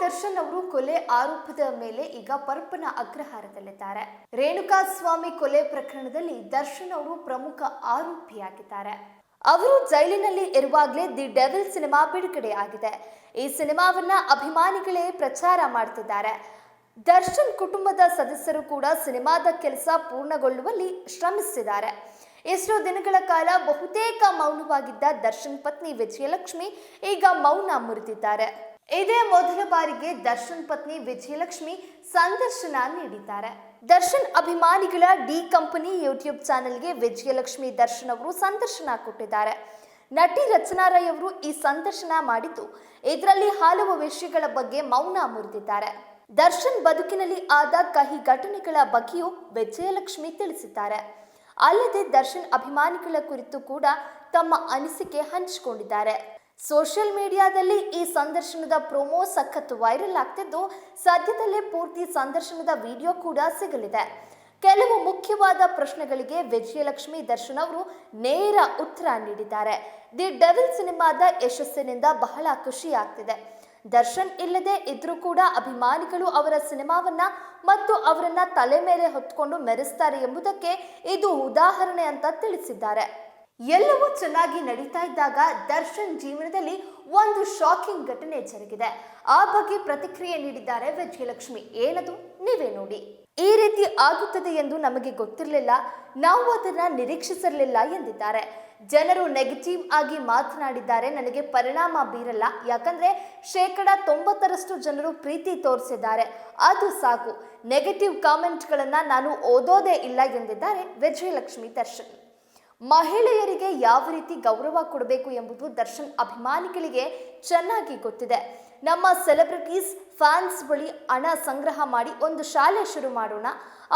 ದರ್ಶನ್ ಅವರು ಕೊಲೆ ಆರೋಪದ ಮೇಲೆ ಈಗ ಪರಪ್ಪನ ಅಗ್ರಹಾರದಲ್ಲಿದ್ದಾರೆ. ರೇಣುಕಾಸ್ವಾಮಿ ಕೊಲೆ ಪ್ರಕರಣದಲ್ಲಿ ದರ್ಶನ್ ಅವರು ಪ್ರಮುಖ ಆರೋಪಿಯಾಗಿದ್ದಾರೆ. ಅವರು ಜೈಲಿನಲ್ಲಿ ಇರುವಾಗಲೇ ದಿ ಡೆವಿಲ್ ಸಿನಿಮಾ ಬಿಡುಗಡೆ ಆಗಿದೆ. ಈ ಸಿನಿಮಾವನ್ನ ಅಭಿಮಾನಿಗಳೇ ಪ್ರಚಾರ ಮಾಡ್ತಿದ್ದಾರೆ. ದರ್ಶನ್ ಕುಟುಂಬದ ಸದಸ್ಯರು ಕೂಡ ಸಿನಿಮಾದ ಕೆಲಸ ಪೂರ್ಣಗೊಳ್ಳುವಲ್ಲಿ ಶ್ರಮಿಸಿದ್ದಾರೆ. ಎಷ್ಟೋ ದಿನಗಳ ಕಾಲ ಬಹುತೇಕ ಮೌನವಾಗಿದ್ದ ದರ್ಶನ್ ಪತ್ನಿ ವಿಜಯಲಕ್ಷ್ಮಿ ಈಗ ಮೌನ ಮುರಿದಿದ್ದಾರೆ. ಇದೇ ಮೊದಲ ಬಾರಿಗೆ ದರ್ಶನ್ ಪತ್ನಿ ವಿಜಯಲಕ್ಷ್ಮಿ ಸಂದರ್ಶನ ನೀಡಿದ್ದಾರೆ. ದರ್ಶನ್ ಅಭಿಮಾನಿಗಳ ಡಿ ಕಂಪನಿ ಯೂಟ್ಯೂಬ್ ಚಾನೆಲ್ಗೆ ವಿಜಯಲಕ್ಷ್ಮಿ ದರ್ಶನ್ ಅವರು ಸಂದರ್ಶನ ಕೊಟ್ಟಿದ್ದಾರೆ. ನಟಿ ರಚನಾ ರೈ ಅವರು ಈ ಸಂದರ್ಶನ ಮಾಡಿದ್ದು ಇದರಲ್ಲಿ ಹಲವು ವಿಷಯಗಳ ಬಗ್ಗೆ ಮೌನ ಮುರಿದಿದ್ದಾರೆ. ದರ್ಶನ್ ಬದುಕಿನಲ್ಲಿ ಆದ ಕಹಿ ಘಟನೆಗಳ ಬಗ್ಗೆಯೂ ವಿಜಯಲಕ್ಷ್ಮಿ ತಿಳಿಸಿದ್ದಾರೆ. ಅಲ್ಲದೆ ದರ್ಶನ್ ಅಭಿಮಾನಿಗಳ ಕುರಿತು ಕೂಡ ತಮ್ಮ ಅನಿಸಿಕೆ ಹಂಚಿಕೊಂಡಿದ್ದಾರೆ. ಸೋಷಿಯಲ್ ಮೀಡಿಯಾದಲ್ಲಿ ಈ ಸಂದರ್ಶನದ ಪ್ರೊಮೋ ಸಖತ್ ವೈರಲ್ ಆಗ್ತಿದ್ದು, ಸದ್ಯದಲ್ಲೇ ಪೂರ್ತಿ ಸಂದರ್ಶನದ ವಿಡಿಯೋ ಕೂಡ ಸಿಗಲಿದೆ. ಕೆಲವು ಮುಖ್ಯವಾದ ಪ್ರಶ್ನೆಗಳಿಗೆ ವಿಜಯಲಕ್ಷ್ಮಿ ದರ್ಶನ್ ಅವರು ನೇರ ಉತ್ತರ ನೀಡಿದ್ದಾರೆ. ದಿ ಡೆವಿಲ್ ಸಿನಿಮಾದ ಯಶಸ್ಸಿನಿಂದ ಬಹಳ ಖುಷಿ ಆಗ್ತಿದೆ. ದರ್ಶನ್ ಇಲ್ಲದೆ ಇದ್ರೂ ಕೂಡ ಅಭಿಮಾನಿಗಳು ಅವರ ಸಿನಿಮಾವನ್ನ ಮತ್ತು ಅವರನ್ನ ತಲೆ ಮೇಲೆ ಹೊತ್ಕೊಂಡು ಮೆರೆಸ್ತಾರೆ ಎಂಬುದಕ್ಕೆ ಇದು ಉದಾಹರಣೆ ಅಂತ ತಿಳಿಸಿದ್ದಾರೆ. ಎಲ್ಲವೂ ಚೆನ್ನಾಗಿ ನಡೀತಾ ಇದ್ದಾಗ ದರ್ಶನ್ ಜೀವನದಲ್ಲಿ ಒಂದು ಶಾಕಿಂಗ್ ಘಟನೆ ಜರುಗಿದೆ. ಆ ಬಗ್ಗೆ ಪ್ರತಿಕ್ರಿಯೆ ನೀಡಿದ್ದಾರೆ ವಿಜಯಲಕ್ಷ್ಮಿ. ಏನದು ನೀವೇ ನೋಡಿ. ಈ ರೀತಿ ಆಗುತ್ತದೆ ಎಂದು ನಮಗೆ ಗೊತ್ತಿರಲಿಲ್ಲ, ನಾವು ಅದನ್ನ ನಿರೀಕ್ಷಿಸಿರಲಿಲ್ಲ ಎಂದಿದ್ದಾರೆ. ಜನರು ನೆಗೆಟಿವ್ ಆಗಿ ಮಾತನಾಡಿದ್ದಾರೆ, ನನಗೆ ಪರಿಣಾಮ ಬೀರಲ್ಲ. ಯಾಕಂದ್ರೆ 90% ಜನರು ಪ್ರೀತಿ ತೋರಿಸಿದ್ದಾರೆ, ಅದು ಸಾಕು. ನೆಗೆಟಿವ್ ಕಾಮೆಂಟ್ಗಳನ್ನ ನಾನು ಓದೋದೇ ಇಲ್ಲ ಎಂದಿದ್ದಾರೆ ವಿಜಯಲಕ್ಷ್ಮಿ ದರ್ಶನ್. ಮಹಿಳೆಯರಿಗೆ ಯಾವ ರೀತಿ ಗೌರವ ಕೊಡಬೇಕು ಎಂಬುದು ದರ್ಶನ್ ಅಭಿಮಾನಿಗಳಿಗೆ ಚೆನ್ನಾಗಿ ಗೊತ್ತಿದೆ. ನಮ್ಮ ಸೆಲೆಬ್ರಿಟೀಸ್ ಫ್ಯಾನ್ಸ್ ಬಳಿ ಹಣ ಸಂಗ್ರಹ ಮಾಡಿ ಒಂದು ಶಾಲೆ ಶುರು ಮಾಡೋಣ.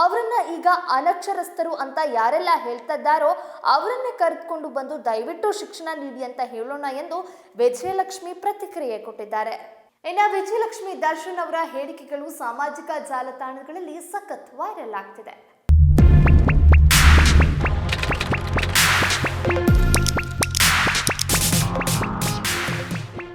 ಅವರನ್ನ ಈಗ ಅನಕ್ಷರಸ್ಥರು ಅಂತ ಯಾರೆಲ್ಲ ಹೇಳ್ತಾ ಇದ್ದಾರೋ ಅವರನ್ನೇ ಕರೆದುಕೊಂಡು ಬಂದು ದಯವಿಟ್ಟು ಶಿಕ್ಷಣ ನೀಡಿ ಅಂತ ಹೇಳೋಣ ಎಂದು ವಿಜಯಲಕ್ಷ್ಮಿ ಪ್ರತಿಕ್ರಿಯೆ ಕೊಟ್ಟಿದ್ದಾರೆ. ಇನ್ನು ವಿಜಯಲಕ್ಷ್ಮಿ ದರ್ಶನ್ ಅವರ ಹೇಳಿಕೆಗಳು ಸಾಮಾಜಿಕ ಜಾಲತಾಣಗಳಲ್ಲಿ ಸಖತ್ ವೈರಲ್ ಆಗ್ತಿದೆ.